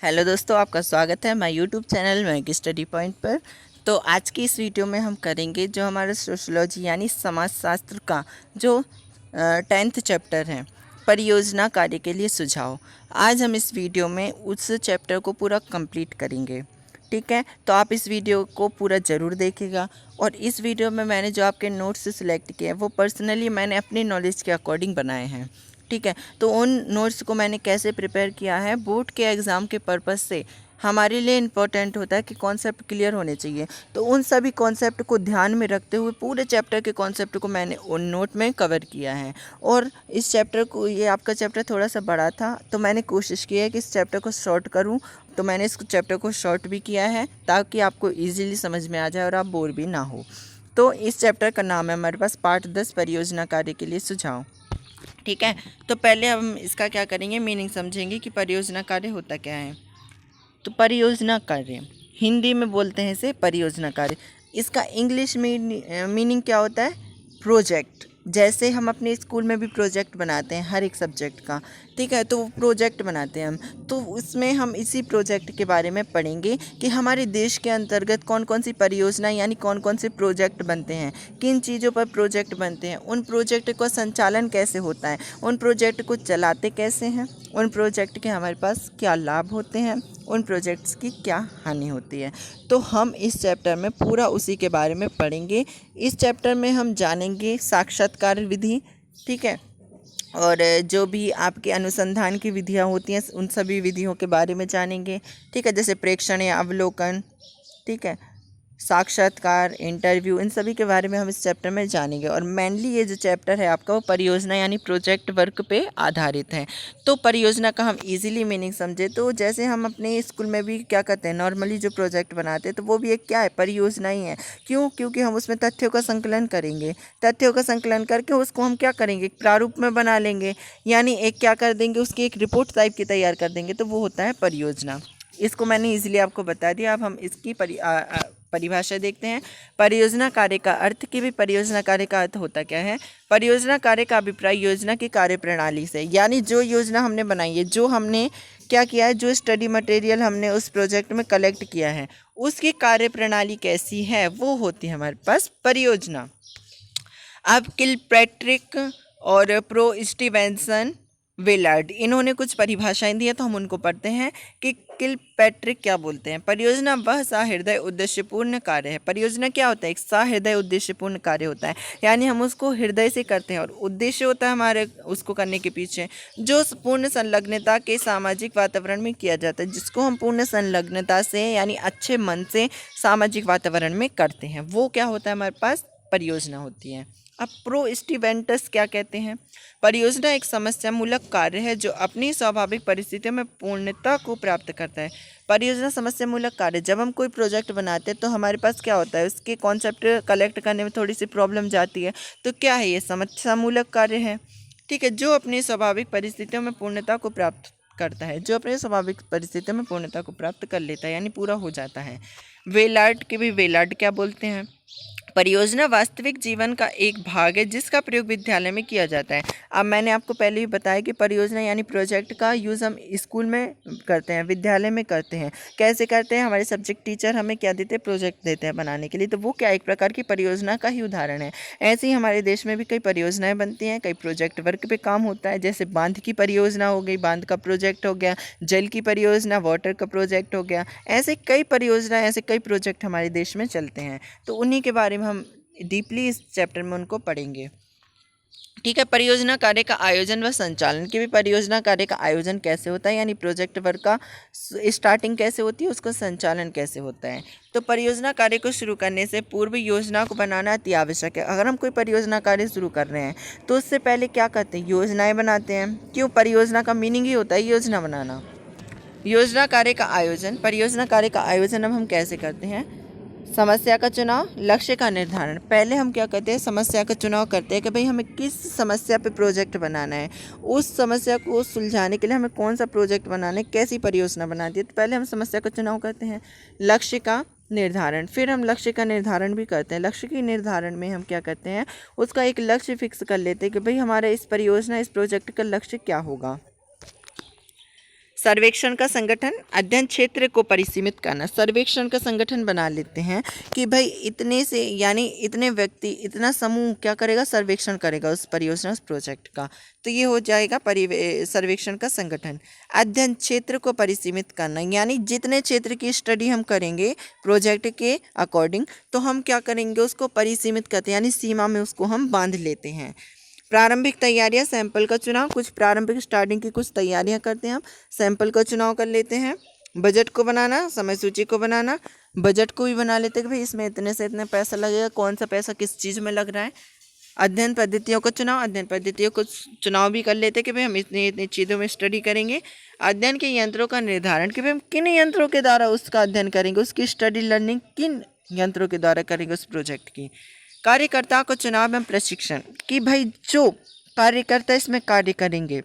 Hello दोस्तों, आपका स्वागत है हमारे YouTube channel Maggi study point पर। तो आज की इस वीडियो में हम करेंगे जो हमारा सोशोलॉजी यानी समाजशास्त्र का जो 10th चैप्टर है, परियोजना कार्य के लिए सुझाव। आज हम इस वीडियो में उस चैप्टर को पूरा कंप्लीट करेंगे। ठीक है, तो आप इस वीडियो को पूरा ज़रूर देखिएगा। और इस वीडियो में मैंने जो आपके नोट्स सिलेक्ट किए हैं वो पर्सनली मैंने अपनी नॉलेज के अकॉर्डिंग बनाए हैं। ठीक है, तो उन नोट्स को मैंने कैसे प्रिपेयर किया है, बोर्ड के एग्ज़ाम के पर्पस से हमारे लिए इम्पोर्टेंट होता है कि कॉन्सेप्ट क्लियर होने चाहिए। तो उन सभी कॉन्सेप्ट को ध्यान में रखते हुए पूरे चैप्टर के कॉन्सेप्ट को मैंने उन नोट में कवर किया है। और इस चैप्टर को, ये आपका चैप्टर थोड़ा सा बड़ा था तो मैंने कोशिश की है कि इस चैप्टर को शॉर्ट करूं। तो मैंने इस चैप्टर को शॉर्ट भी किया है ताकि आपको ईजिली समझ में आ जाए और आप बोर भी ना हो। तो इस चैप्टर का नाम है हमारे पास पार्ट 10, परियोजना कार्य के लिए सुझाव। ठीक है, तो पहले हम इसका क्या करेंगे, मीनिंग समझेंगे कि परियोजना कार्य होता क्या है। तो परियोजना कार्य हिंदी में बोलते हैं इसे परियोजना कार्य। इसका इंग्लिश में मीनिंग क्या होता है, प्रोजेक्ट। जैसे हम अपने स्कूल में भी प्रोजेक्ट बनाते हैं हर एक सब्जेक्ट का, ठीक है, तो वो प्रोजेक्ट बनाते हैं हम। तो उसमें हम इसी प्रोजेक्ट के बारे में पढ़ेंगे कि हमारे देश के अंतर्गत कौन कौन सी परियोजना यानी कौन कौन से प्रोजेक्ट बनते हैं, किन चीज़ों पर प्रोजेक्ट बनते हैं, उन प्रोजेक्ट का संचालन कैसे होता है, उन प्रोजेक्ट को चलाते कैसे हैं, उन प्रोजेक्ट के हमारे पास क्या लाभ होते हैं, उन प्रोजेक्ट्स की क्या हानि होती है। तो हम इस चैप्टर में पूरा उसी के बारे में पढ़ेंगे। इस चैप्टर में हम जानेंगे साक्षात्कार विधि, ठीक है, और जो भी आपके अनुसंधान की विधियाँ होती हैं उन सभी विधियों के बारे में जानेंगे। ठीक है, जैसे प्रेक्षण या अवलोकन, ठीक है, साक्षात्कार, इंटरव्यू, इन सभी के बारे में हम इस चैप्टर में जानेंगे। और मेनली ये जो चैप्टर है आपका वो परियोजना यानी प्रोजेक्ट वर्क पे आधारित है। तो परियोजना का हम इजीली मीनिंग समझे तो जैसे हम अपने स्कूल में भी क्या करते हैं, नॉर्मली जो प्रोजेक्ट बनाते हैं तो वो भी एक क्या है, परियोजना ही है। क्यों? क्योंकि हम उसमें तथ्यों का संकलन करेंगे। तथ्यों का संकलन करके उसको हम क्या करेंगे, एक प्रारूप में बना लेंगे, यानी एक क्या कर देंगे, उसकी एक रिपोर्ट टाइप की तैयार कर देंगे, तो वो होता है परियोजना। इसको मैंने इजीली आपको बता दिया। अब हम इसकी परिभाषा देखते हैं। परियोजना कार्य का अर्थ, कि भी परियोजना कार्य का अर्थ होता क्या है। परियोजना कार्य का अभिप्राय योजना की कार्यप्रणाली से, यानी जो योजना हमने बनाई है, जो हमने क्या किया है, जो स्टडी मटेरियल हमने उस प्रोजेक्ट में कलेक्ट किया है, उसकी कार्यप्रणाली कैसी है, वो होती है हमारे पास परियोजना। अब किलपैट्रिक और प्रो स्टीवेंसन विलार्ड, इन्होंने कुछ परिभाषाएं दी है तो हम उनको पढ़ते हैं कि किलपैट्रिक क्या बोलते हैं। परियोजना वह सहृदय उद्देश्यपूर्ण कार्य है। परियोजना क्या होता है, एक सहृदय उद्देश्यपूर्ण कार्य होता है, यानी हम उसको हृदय से करते हैं और उद्देश्य होता है हमारे उसको करने के पीछे, जो पूर्ण संलग्नता के सामाजिक वातावरण में किया जाता है, जिसको हम पूर्ण संलग्नता से यानी अच्छे मन से सामाजिक वातावरण में करते हैं, वो क्या होता है, हमारे पास परियोजना होती है। अब प्रो स्टीवेंटस क्या कहते हैं। परियोजना एक समस्या मूलक कार्य है जो अपनी स्वाभाविक परिस्थितियों में पूर्णता को प्राप्त करता है। परियोजना समस्या मूलक कार्य, जब हम कोई प्रोजेक्ट बनाते हैं तो हमारे पास क्या होता है, उसके कॉन्सेप्ट कलेक्ट करने में थोड़ी सी प्रॉब्लम जाती है। तो क्या है, ये समस्या मूलक कार्य है। ठीक है, जो अपनी स्वाभाविक परिस्थितियों में पूर्णता को प्राप्त करता है, जो अपने स्वाभाविक परिस्थितियों में पूर्णता को प्राप्त कर लेता है, यानी पूरा हो जाता है। वेलार्ड के भी वेलार्ड क्या बोलते हैं, परियोजना वास्तविक जीवन का एक भाग है जिसका प्रयोग विद्यालय में किया जाता है। अब मैंने आपको पहले ही बताया कि परियोजना यानी प्रोजेक्ट का यूज़ हम स्कूल में करते हैं, विद्यालय में करते हैं। कैसे करते हैं, हमारे सब्जेक्ट टीचर हमें क्या देते हैं, प्रोजेक्ट देते हैं बनाने के लिए, तो वो क्या एक प्रकार की परियोजना का ही उदाहरण है। ऐसे ही हमारे देश में भी कई परियोजनाएँ बनती हैं, कई प्रोजेक्ट वर्क पे काम होता है। जैसे बांध की परियोजना हो गई, बांध का प्रोजेक्ट हो गया, जल की परियोजना, वाटर का प्रोजेक्ट हो गया, ऐसे कई परियोजना, ऐसे कई प्रोजेक्ट हमारे देश में चलते हैं। तो उन्हीं के बारे में हम डीपली इस चैप्टर में उनको पढ़ेंगे। ठीक है, परियोजना कार्य का आयोजन व संचालन, की भी परियोजना कार्य का आयोजन कैसे होता है, यानी प्रोजेक्ट वर्क का स्टार्टिंग कैसे होती है, उसका संचालन कैसे होता है। तो परियोजना कार्य को शुरू करने से पूर्व योजना को बनाना अति आवश्यक है। अगर हम कोई परियोजना कार्य शुरू कर रहे हैं तो उससे पहले क्या करते हैं, योजनाएं बनाते हैं। क्यों, परियोजना का मीनिंग ही होता है योजना बनाना। योजना कार्य का आयोजन, परियोजना कार्य का आयोजन अब हम कैसे करते हैं, समस्या का चुनाव, लक्ष्य का निर्धारण। पहले हम क्या करते हैं, समस्या का चुनाव करते हैं कि भाई हमें किस समस्या पे प्रोजेक्ट बनाना है, उस समस्या को सुलझाने के लिए हमें कौन सा प्रोजेक्ट बनाना है, कैसी परियोजना बनानी है। तो पहले हम समस्या का चुनाव करते हैं। लक्ष्य का निर्धारण, फिर हम लक्ष्य का निर्धारण भी करते हैं। लक्ष्य के निर्धारण में हम क्या करते हैं, उसका एक लक्ष्य फिक्स कर लेते हैं कि भाई हमारा इस परियोजना, इस प्रोजेक्ट का लक्ष्य क्या होगा। सर्वेक्षण का संगठन, अध्ययन क्षेत्र को परिसीमित करना। सर्वेक्षण का संगठन बना लेते हैं कि भाई इतने से यानी इतने व्यक्ति, इतना समूह क्या करेगा, सर्वेक्षण करेगा उस परियोजना, उस प्रोजेक्ट का। तो ये हो जाएगा सर्वेक्षण का संगठन। अध्ययन क्षेत्र को परिसीमित करना, यानी जितने क्षेत्र की स्टडी हम करेंगे प्रोजेक्ट के अकॉर्डिंग, तो हम क्या करेंगे, उसको परिसीमित करते हैं, यानी सीमा में उसको हम बांध लेते हैं। प्रारंभिक तैयारियां, सैंपल का चुनाव, कुछ प्रारंभिक स्टार्टिंग की कुछ तैयारियां करते हैं हम, सैंपल का चुनाव कर लेते हैं। बजट को बनाना, समय सूची को बनाना, बजट को भी बना लेते हैं कि भाई इसमें इतने से इतने पैसा लगेगा, कौन सा पैसा किस चीज़ में लग रहा है। अध्ययन पद्धतियों का चुनाव, अध्ययन पद्धतियों को चुनाव भी कर लेते हैं कि भाई हम इतनी इतनी चीज़ों में स्टडी करेंगे। अध्ययन के यंत्रों का निर्धारण कि भाई हम किन यंत्रों के द्वारा उसका अध्ययन करेंगे, उसकी स्टडी लर्निंग किन यंत्रों के द्वारा करेंगे उस प्रोजेक्ट की। कार्यकर्ताओं को चुनाव एवं प्रशिक्षण कि भाई जो कार्यकर्ता इसमें कार्य करेंगे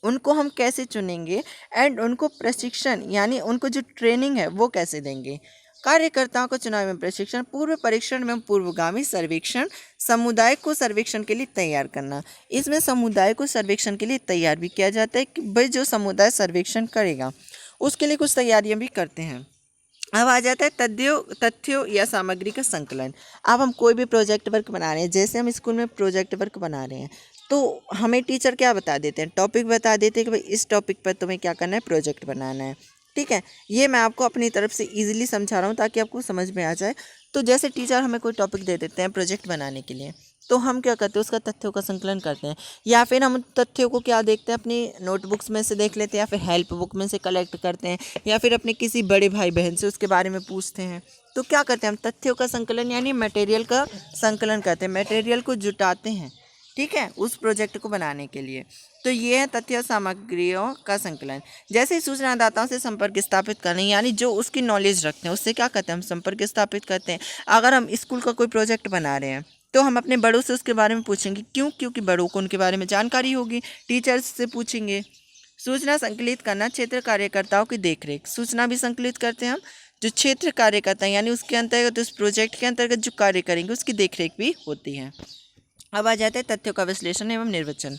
उनको हम कैसे चुनेंगे, एंड उनको प्रशिक्षण यानी उनको जो ट्रेनिंग है वो कैसे देंगे। कार्यकर्ताओं को चुनाव एवं प्रशिक्षण, पूर्व परीक्षण एवं पूर्वगामी सर्वेक्षण, समुदाय को सर्वेक्षण के लिए तैयार करना। इसमें समुदाय को सर्वेक्षण के लिए तैयार भी किया जाता है कि भाई जो समुदाय सर्वेक्षण करेगा उसके लिए कुछ तैयारियां भी करते हैं। अब आ जाता है तथ्यों या सामग्री का संकलन। अब हम कोई भी प्रोजेक्ट वर्क बना रहे हैं, जैसे हम स्कूल में प्रोजेक्ट वर्क बना रहे हैं, तो हमें टीचर क्या बता देते हैं, टॉपिक बता देते हैं कि भाई इस टॉपिक पर तुम्हें क्या करना है, प्रोजेक्ट बनाना है। ठीक है, ये मैं आपको अपनी तरफ से ईजिली समझा रहा हूँ ताकि आपको समझ में आ जाए। तो जैसे टीचर हमें कोई टॉपिक दे देते हैं प्रोजेक्ट बनाने के लिए, तो हम क्या करते हैं, उसका तथ्यों का संकलन करते हैं, या फिर हम तथ्यों को क्या देखते हैं, अपनी नोटबुक्स में से देख लेते हैं, या फिर हेल्प बुक में से कलेक्ट करते हैं, या फिर अपने किसी बड़े भाई बहन से उसके बारे में पूछते हैं। तो क्या करते हैं हम, तथ्यों का संकलन यानी मटेरियल का संकलन करते हैं, मटेरियल को जुटाते हैं, ठीक है, उस प्रोजेक्ट को बनाने के लिए। तो ये है तथ्य सामग्रियों का संकलन। जैसे सूचनादाताओं से संपर्क स्थापित करना, यानी जो उसकी नॉलेज रखते हैं उससे क्या करते हैं, हम संपर्क स्थापित करते हैं। अगर हम स्कूल का कोई प्रोजेक्ट बना रहे हैं तो हम अपने बड़ों से उसके बारे में पूछेंगे, क्योंकि बड़ों को उनके बारे में जानकारी होगी, टीचर्स से पूछेंगे। सूचना संकलित करना, क्षेत्र कार्यकर्ताओं की देखरेख, सूचना भी संकलित करते हैं हम, जो क्षेत्र कार्यकर्ता यानी उसके अंतर्गत, उस प्रोजेक्ट के अंतर्गत जो कार्य करेंगे उसकी देखरेख भी होती है। अब आ जाते हैं तथ्यों का विश्लेषण एवं निर्वचन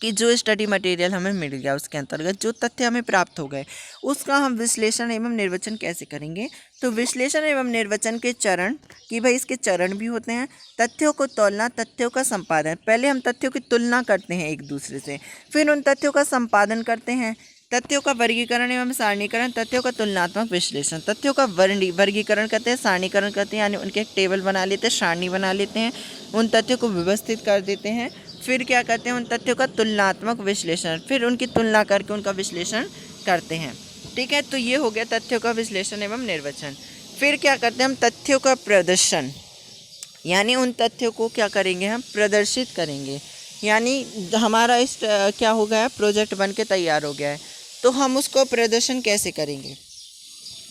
कि जो स्टडी मटेरियल हमें मिल गया उसके अंतर्गत जो तथ्य हमें प्राप्त हो गए उसका हम विश्लेषण एवं निर्वचन कैसे करेंगे। तो विश्लेषण एवं निर्वचन के चरण कि भाई इसके चरण भी होते हैं। तथ्यों को तौलना, तथ्यों का संपादन, पहले हम तथ्यों की तुलना करते हैं एक दूसरे से, फिर उन तथ्यों का संपादन करते हैं। तथ्यों का वर्गीकरण एवं सारणीकरण, तथ्यों का तुलनात्मक विश्लेषण, तथ्यों का वर्गीकरण करते हैं, सारणीकरण करते हैं, यानी उनके एक टेबल बना लेते हैं, सारणी बना लेते हैं, उन तथ्यों को व्यवस्थित कर देते हैं। फिर क्या करते हैं, उन तथ्यों का तुलनात्मक विश्लेषण, फिर उनकी तुलना करके उनका विश्लेषण करते हैं। ठीक है, तो ये हो गया तथ्यों का विश्लेषण एवं निर्वचन। फिर क्या करते हैं हम, तथ्यों का प्रदर्शन, यानी उन तथ्यों को क्या करेंगे, हम प्रदर्शित करेंगे, यानी हमारा इस क्या हो गया, प्रोजेक्ट बन के तैयार हो गया है, तो हम उसको प्रदर्शन कैसे करेंगे।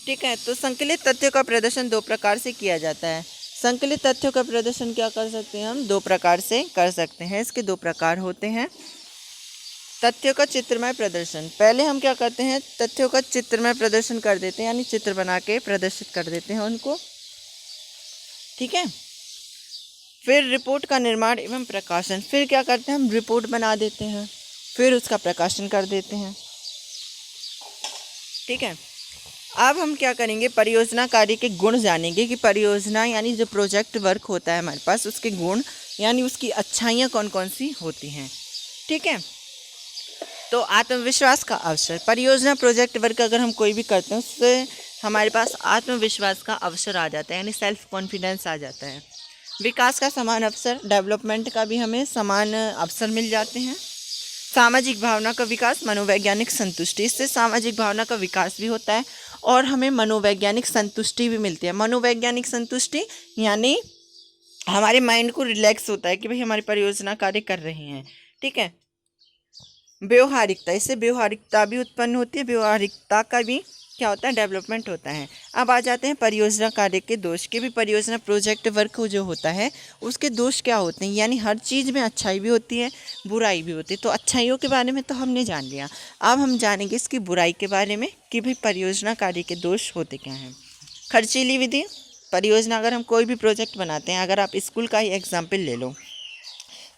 ठीक है, तो संकलित तथ्यों का प्रदर्शन दो प्रकार से किया जाता है। संकलित तथ्यों का प्रदर्शन क्या कर सकते हैं हम, दो प्रकार से कर सकते हैं। इसके दो प्रकार होते हैं। तथ्यों का चित्रमय प्रदर्शन, पहले हम क्या करते हैं, तथ्यों का चित्रमय प्रदर्शन कर देते हैं, यानी चित्र बना के प्रदर्शित कर देते हैं उनको। ठीक है, फिर रिपोर्ट का निर्माण एवं प्रकाशन, फिर क्या करते हैं हम, रिपोर्ट बना देते हैं, फिर उसका प्रकाशन कर देते हैं। ठीक है, अब हम क्या करेंगे, परियोजना कार्य के गुण जानेंगे कि परियोजना यानी जो प्रोजेक्ट वर्क होता है हमारे पास, उसके गुण यानी उसकी अच्छाइयाँ कौन कौन सी होती हैं। ठीक है, तो आत्मविश्वास का अवसर, परियोजना प्रोजेक्ट वर्क अगर हम कोई भी करते हैं उससे हमारे पास आत्मविश्वास का अवसर आ जाता है, यानी सेल्फ कॉन्फिडेंस आ जाता है। विकास का समान अवसर, डेवलपमेंट का भी हमें समान अवसर मिल जाते हैं। सामाजिक भावना का विकास, मनोवैज्ञानिक संतुष्टि, इससे सामाजिक भावना का विकास भी होता है और हमें मनोवैज्ञानिक संतुष्टि भी मिलती है। मनोवैज्ञानिक संतुष्टि यानी हमारे माइंड को रिलैक्स होता है कि भाई हमारी परियोजना कार्य कर रही हैं। ठीक है, व्यवहारिकता, इससे व्यवहारिकता भी उत्पन्न होती है, व्यवहारिकता का भी क्या होता है, डेवलपमेंट होता है। अब आ जाते हैं परियोजना कार्य के दोष के भी। परियोजना प्रोजेक्ट वर्क जो होता है उसके दोष क्या होते हैं, यानी हर चीज़ में अच्छाई भी होती है बुराई भी होती है। तो अच्छाइयों के बारे में तो हमने जान लिया, अब हम जानेंगे इसकी बुराई के बारे में कि भाई परियोजना कार्य के दोष होते क्या हैं। खर्चीली विधि, परियोजना अगर हम कोई भी प्रोजेक्ट बनाते हैं, अगर आप स्कूल का ही एग्जाम्पल ले लो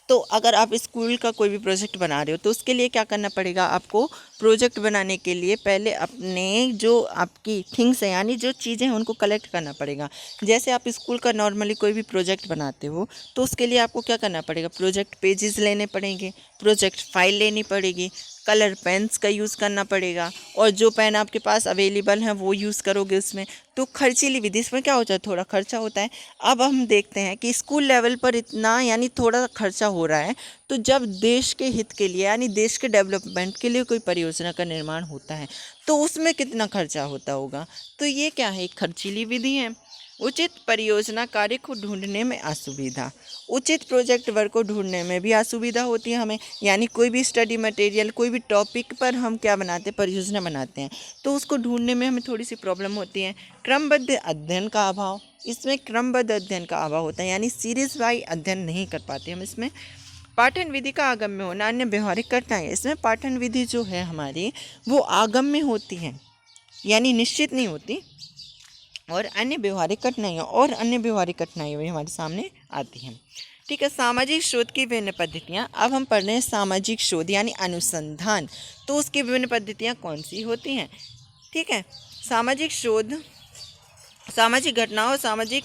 तो अगर आप स्कूल का कोई भी प्रोजेक्ट बना रहे हो तो उसके लिए क्या करना पड़ेगा आपको? प्रोजेक्ट बनाने के लिए पहले अपने जो आपकी थिंग्स हैं यानी जो चीज़ें हैं उनको कलेक्ट करना पड़ेगा। जैसे आप स्कूल का नॉर्मली कोई भी प्रोजेक्ट बनाते हो तो उसके लिए आपको क्या करना पड़ेगा? प्रोजेक्ट पेजेस लेने पड़ेंगे, प्रोजेक्ट फाइल लेनी पड़ेगी, कलर पेन्स का यूज़ करना पड़ेगा और जो पेन आपके पास अवेलेबल हैं वो यूज़ करोगे उसमें। तो खर्चीली विधि, इसमें क्या होता है? थोड़ा खर्चा होता है। अब हम देखते हैं कि स्कूल लेवल पर इतना यानी थोड़ा खर्चा हो रहा है, तो जब देश के हित के लिए यानी देश के डेवलपमेंट के लिए कोई परियोजना का निर्माण होता है तो उसमें कितना खर्चा होता होगा? तो ये क्या है? एक खर्चीली विधि है। उचित परियोजना कार्य को ढूंढने में असुविधा, उचित प्रोजेक्ट वर्क को ढूंढने में भी असुविधा होती है हमें। यानी कोई भी स्टडी मटेरियल, कोई भी टॉपिक पर हम क्या बनाते हैं? परियोजना बनाते हैं, तो उसको ढूंढने में हमें थोड़ी सी प्रॉब्लम होती है। क्रमबद्ध अध्ययन का अभाव, इसमें क्रमबद्ध अध्ययन का अभाव होता है यानी सीरीज वाइज अध्ययन नहीं कर पाते हम इसमें। पाठन विधि का आगम्य होना, अन्य व्यवहारिक कठिनाई, इसमें पाठन विधि जो है हमारी वो आगम्य होती है यानी निश्चित नहीं होती, और अन्य व्यवहारिक कठिनाइयाँ भी हमारे सामने आती हैं। ठीक है, सामाजिक शोध की विभिन्न पद्धतियाँ। अब हम पढ़ रहे हैं सामाजिक शोध यानी अनुसंधान, तो उसकी विभिन्न पद्धतियाँ कौन सी होती हैं? ठीक है, सामाजिक शोध सामाजिक घटनाओं और सामाजिक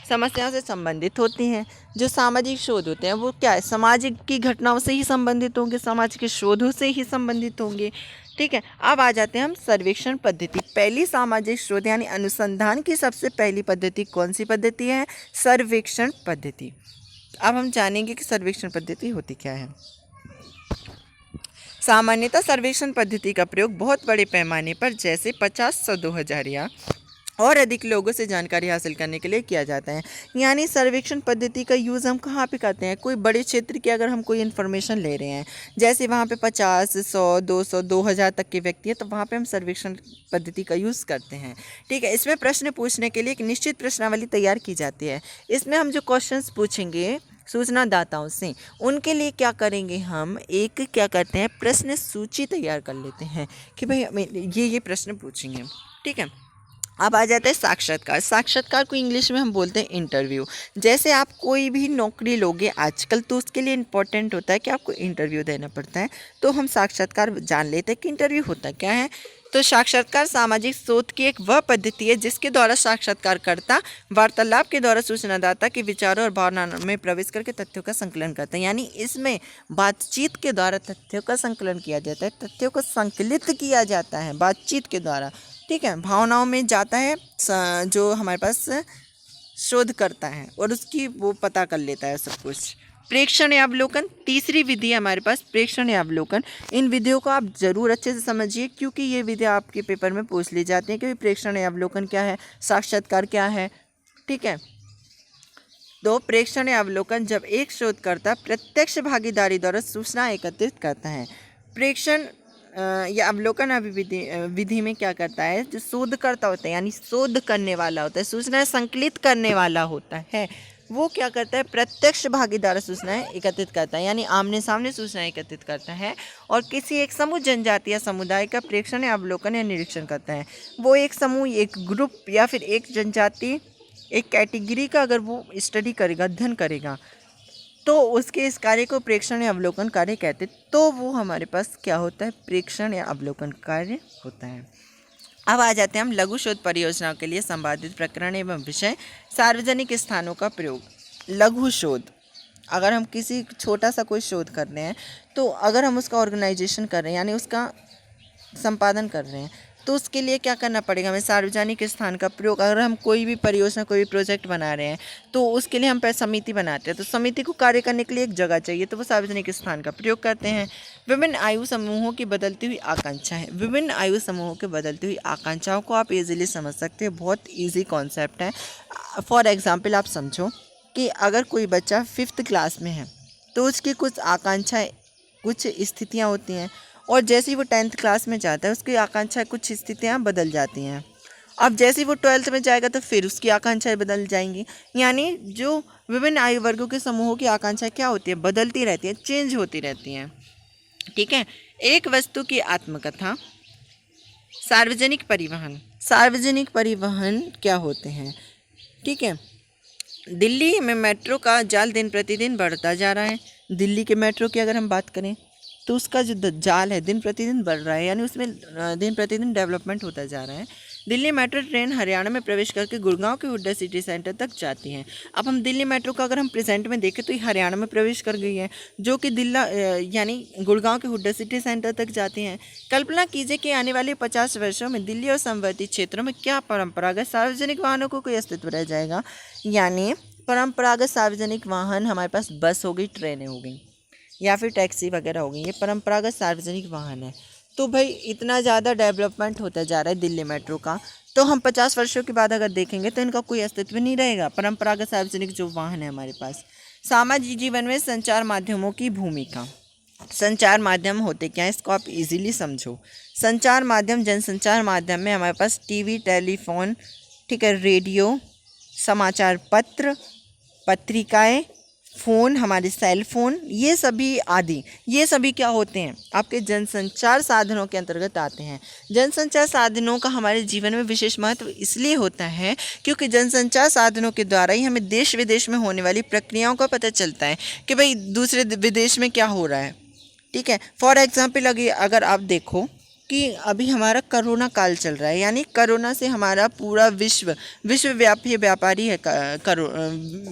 समस्याओं से संबंधित होती हैं। जो सामाजिक शोध होते हैं वो क्या है? सामाजिक की घटनाओं से ही संबंधित होंगे, समाज के शोधों से ही संबंधित होंगे। ठीक है, अब आ जाते हैं हम सर्वेक्षण पद्धति। पहली सामाजिक शोध यानी अनुसंधान की सबसे पहली पद्धति कौन सी पद्धति है? सर्वेक्षण पद्धति। अब हम जानेंगे कि सर्वेक्षण पद्धति होती क्या है। सामान्यतः सर्वेक्षण पद्धति का प्रयोग बहुत बड़े पैमाने पर जैसे 50, 100, 2000 या और अधिक लोगों से जानकारी हासिल करने के लिए किया जाता है। यानी सर्वेक्षण पद्धति का यूज़ हम कहाँ पे करते हैं? कोई बड़े क्षेत्र की अगर हम कोई इन्फॉर्मेशन ले रहे हैं, जैसे वहाँ पे 50, 100, 200, 2000 तक के व्यक्ति हैं, तो वहाँ पे हम सर्वेक्षण पद्धति का यूज़ करते हैं। ठीक है, इसमें प्रश्न पूछने के लिए एक निश्चित प्रश्नावली तैयार की जाती है। इसमें हम जो क्वेश्चन पूछेंगे सूचनादाताओं से, उनके लिए क्या करेंगे? हम एक क्या करते हैं? प्रश्न सूची तैयार कर लेते हैं कि भाई हमें ये प्रश्न पूछेंगे। ठीक है, अब आ जाता है साक्षात्कार। साक्षात्कार को इंग्लिश में हम बोलते हैं इंटरव्यू। जैसे आप कोई भी नौकरी लोगे आजकल तो उसके लिए इम्पोर्टेंट होता है कि आपको इंटरव्यू देना पड़ता है, तो हम साक्षात्कार जान लेते हैं कि इंटरव्यू होता क्या है। तो साक्षात्कार सामाजिक शोध की एक वह पद्धति है जिसके द्वारा साक्षात्कारकर्ता वार्तालाप के द्वारा सूचनादाता के विचारों और भावनाओं में प्रवेश करके तथ्यों का संकलन करता है। यानी इसमें बातचीत के द्वारा तथ्यों का संकलन किया जाता है, तथ्यों को संकलित किया जाता है बातचीत के द्वारा। ठीक है, भावनाओं में जाता है जो हमारे पास शोध करता है और उसकी वो पता कर लेता है सब कुछ। प्रेक्षण या अवलोकन तीसरी विधि है हमारे पास, प्रेक्षण या अवलोकन। इन विधियों को आप ज़रूर अच्छे से समझिए क्योंकि ये विधियाँ आपके पेपर में पूछ ली जाती हैं कि प्रेक्षण या अवलोकन क्या है, साक्षात्कार क्या है। ठीक है, तो प्रेक्षण या अवलोकन जब एक शोधकर्ता प्रत्यक्ष भागीदारी द्वारा सूचना एकत्रित करता है। प्रेक्षण या अवलोकन विधि में क्या करता है? जो शोधकर्ता होता है यानी शोध करने वाला होता है, सूचनाएं संकलित करने वाला होता है, वो क्या करता है? प्रत्यक्ष भागीदार सूचनाएं एकत्रित करता है यानी आमने सामने सूचनाएं एकत्रित करता है और किसी एक समूह, जनजाति या समुदाय का प्रेक्षण या अवलोकन या निरीक्षण करता है। वो एक समूह, एक ग्रुप या फिर एक जनजाति, एक कैटेगरी का अगर वो स्टडी करेगा, अध्ययन करेगा, तो उसके इस कार्य को प्रेक्षण या अवलोकन कार्य कहते हैं। तो वो हमारे पास क्या होता है? प्रेक्षण या अवलोकन कार्य होता है। अब आ जाते हैं हम लघु शोध परियोजनाओं के लिए संपादित प्रकरण एवं विषय। सार्वजनिक स्थानों का प्रयोग। लघु शोध, अगर हम किसी छोटा सा कोई शोध कर रहे हैं तो अगर हम उसका ऑर्गेनाइजेशन कर रहे हैं यानी उसका संपादन कर रहे हैं तो उसके लिए क्या करना पड़ेगा? हमें सार्वजनिक स्थान का प्रयोग। अगर हम कोई भी परियोजना, कोई भी प्रोजेक्ट बना रहे हैं तो उसके लिए हम पहले समिति बनाते हैं, तो समिति को कार्य करने के लिए एक जगह चाहिए, तो वो सार्वजनिक स्थान का प्रयोग करते हैं। विभिन्न आयु समूहों की बदलती हुई आकांक्षाएं। विभिन्न आयु समूहों की बदलती हुई आकांक्षाओं को आप इजीली समझ सकते हैं, बहुत ईजी कॉन्सेप्ट है। फॉर एग्जाम्पल आप समझो कि अगर कोई बच्चा 5th क्लास में है तो उसकी कुछ आकांक्षाएँ, कुछ स्थितियाँ होती हैं, और जैसे ही वो 10th क्लास में जाता है उसकी आकांक्षाएं, कुछ स्थितियाँ बदल जाती हैं। अब जैसे ही वो 12th में जाएगा तो फिर उसकी आकांक्षाएं बदल जाएंगी। यानी जो विभिन्न आयु वर्गों के समूहों की आकांक्षाएं क्या होती है? बदलती रहती हैं, चेंज होती रहती हैं। ठीक है, एक वस्तु की आत्मकथा। सार्वजनिक परिवहन। सार्वजनिक परिवहन क्या होते हैं? ठीक है, दिल्ली में मेट्रो का जाल दिन प्रतिदिन बढ़ता जा रहा है। दिल्ली के मेट्रो की अगर हम बात करें तो उसका जो जाल है दिन प्रतिदिन बढ़ रहा है, यानी उसमें दिन प्रतिदिन डेवलपमेंट होता जा रहा है। दिल्ली मेट्रो ट्रेन हरियाणा में प्रवेश करके गुड़गांव के हुड्डा सिटी सेंटर तक जाती हैं। अब हम दिल्ली मेट्रो का अगर हम प्रेजेंट में देखें तो ये हरियाणा में प्रवेश कर गई है, जो कि यानी गुड़गांव के हुड्डा सिटी सेंटर तक जाती हैं। कल्पना कीजिए कि आने वाले 50 वर्षों में दिल्ली और समवर्ती क्षेत्रों में क्या परंपरागत सार्वजनिक वाहनों को कोई अस्तित्व रह जाएगा। यानी परंपरागत सार्वजनिक वाहन हमारे पास बस हो गई, ट्रेनें हो गई या फिर टैक्सी वगैरह हो गई, ये परंपरागत सार्वजनिक वाहन है। तो भाई इतना ज़्यादा डेवलपमेंट होता जा रहा है दिल्ली मेट्रो का, तो हम 50 वर्षों के बाद अगर देखेंगे तो इनका कोई अस्तित्व नहीं रहेगा, परंपरागत सार्वजनिक जो वाहन है हमारे पास। सामाजिक जीवन में संचार माध्यमों की भूमिका। संचार माध्यम होते क्या है, इसको आप इजीली समझो। संचार माध्यम, जनसंचार माध्यम में हमारे पास टीवी, टेलीफोन, ठीक है, रेडियो, समाचार पत्र, पत्रिकाएँ, फ़ोन, हमारे सेल फ़ोन, ये सभी क्या होते हैं, आपके जनसंचार साधनों के अंतर्गत आते हैं। जनसंचार साधनों का हमारे जीवन में विशेष महत्व इसलिए होता है क्योंकि जनसंचार साधनों के द्वारा ही हमें देश विदेश में होने वाली प्रक्रियाओं का पता चलता है कि भाई दूसरे विदेश में क्या हो रहा है। ठीक है, फॉर एग्जाम्पल अगर आप देखो कि अभी हमारा कोरोना काल चल रहा है, यानी कोरोना से हमारा पूरा विश्वव्यापी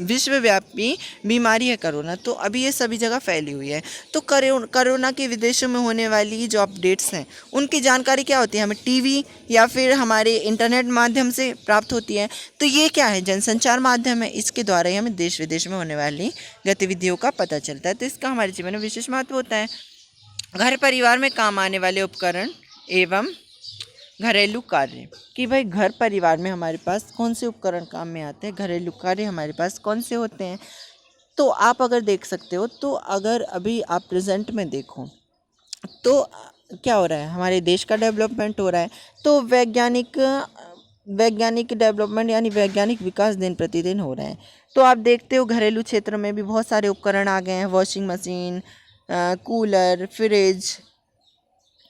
विश्वव्यापी बीमारी है कोरोना, तो अभी ये सभी जगह फैली हुई है। तो कोरोना के विदेशों में होने वाली जो अपडेट्स हैं उनकी जानकारी क्या होती है, हमें टीवी या फिर हमारे इंटरनेट माध्यम से प्राप्त होती है। तो ये क्या है, जनसंचार माध्यम है, इसके द्वारा ही हमें देश विदेश में होने वाली गतिविधियों का पता चलता है। तो इसका हमारे जीवन में विशेष महत्व होता है। घर परिवार में काम आने वाले उपकरण एवं घरेलू कार्य, कि भाई घर परिवार में हमारे पास कौन से उपकरण काम में आते हैं, घरेलू कार्य हमारे पास कौन से होते हैं। तो आप अगर देख सकते हो, तो अगर अभी आप प्रेजेंट में देखो तो क्या हो रहा है, हमारे देश का डेवलपमेंट हो रहा है। तो वैज्ञानिक डेवलपमेंट यानी वैज्ञानिक विकास दिन प्रतिदिन हो रहा है। तो आप देखते हो घरेलू क्षेत्र में भी बहुत सारे उपकरण आ गए हैं, वॉशिंग मशीन, कूलर, फ्रिज,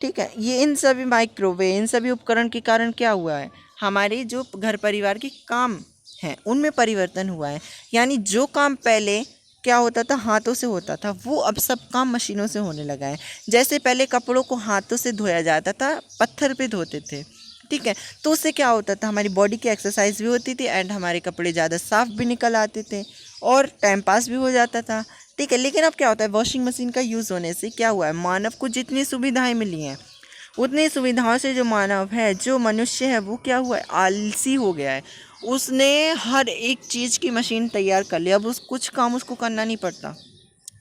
ठीक है, ये इन सभी माइक्रोवेव, इन सभी उपकरण के कारण क्या हुआ है, हमारे जो घर परिवार के काम हैं उनमें परिवर्तन हुआ है। यानी जो काम पहले क्या होता था, हाथों से होता था, वो अब सब काम मशीनों से होने लगा है। जैसे पहले कपड़ों को हाथों से धोया जाता था, पत्थर पे धोते थे, ठीक है, तो उससे क्या होता था, हमारी बॉडी की एक्सरसाइज भी होती थी एंड हमारे कपड़े ज़्यादा साफ भी निकल आते थे और टाइम पास भी हो जाता था, ठीक है। लेकिन अब क्या होता है, वॉशिंग मशीन का यूज़ होने से क्या हुआ है, मानव को जितनी सुविधाएं मिली हैं उतनी सुविधाओं से जो मानव है, जो मनुष्य है, वो क्या हुआ है, आलसी हो गया है। उसने हर एक चीज़ की मशीन तैयार कर लिया, अब कुछ काम उसको करना नहीं पड़ता,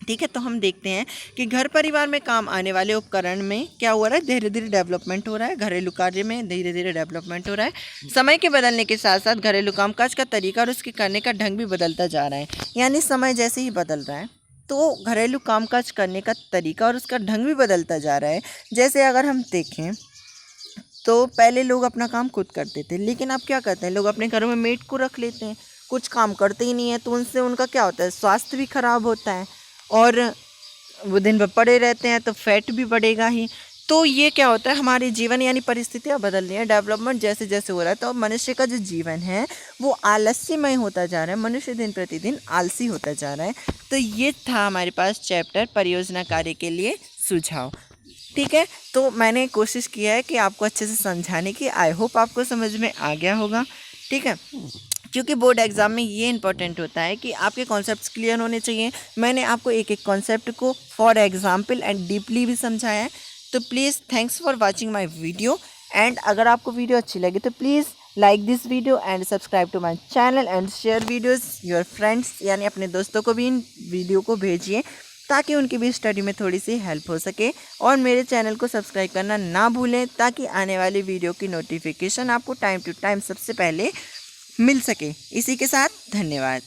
ठीक है। तो हम देखते हैं कि घर परिवार में काम आने वाले उपकरण में क्या हो रहा है, धीरे धीरे डेवलपमेंट हो रहा है। घरेलू कार्य में धीरे धीरे डेवलपमेंट हो रहा है। समय के बदलने के साथ साथ घरेलू कामकाज का तरीका और उसके करने का ढंग भी बदलता जा रहा है। यानी समय जैसे ही बदल रहा है तो घरेलू कामकाज करने का तरीका और उसका ढंग भी बदलता जा रहा है। जैसे अगर हम देखें तो पहले लोग अपना काम खुद करते थे, लेकिन अब क्या करते हैं, लोग अपने घरों में मेड को रख लेते हैं, कुछ काम करते ही नहीं है, तो उनसे उनका क्या होता है, स्वास्थ्य भी खराब होता है और वो दिन भर पड़े रहते हैं तो फैट भी बढ़ेगा ही। तो ये क्या होता है, हमारे जीवन यानी परिस्थितियाँ बदल रही हैं, डेवलपमेंट जैसे जैसे हो रहा है, तो मनुष्य का जो जीवन है वो आलस्यमय होता जा रहा है, मनुष्य दिन प्रतिदिन आलसी होता जा रहा है। तो ये था हमारे पास चैप्टर परियोजना कार्य के लिए सुझाव, ठीक है। तो मैंने कोशिश किया है कि आपको अच्छे से समझाने की, आई होप आपको समझ में आ गया होगा, ठीक है। क्योंकि बोर्ड एग्ज़ाम में ये इंपॉर्टेंट होता है कि आपके कॉन्सेप्ट्स क्लियर होने चाहिए। मैंने आपको एक एक कॉन्सेप्ट को फॉर एग्जाम्पल एंड डीपली भी समझाया है। तो please thanks for watching my video, and अगर आपको वीडियो अच्छी लगी तो please like this video and subscribe to my channel and share videos your friends, यानी अपने दोस्तों को भी इन वीडियो को भेजिए ताकि उनकी भी स्टडी में थोड़ी सी हेल्प हो सके। और मेरे चैनल को सब्सक्राइब करना ना भूलें ताकि आने वाली वीडियो की नोटिफिकेशन आपको टाइम टू टाइम सबसे पहले मिल सके। इसी के साथ धन्यवाद।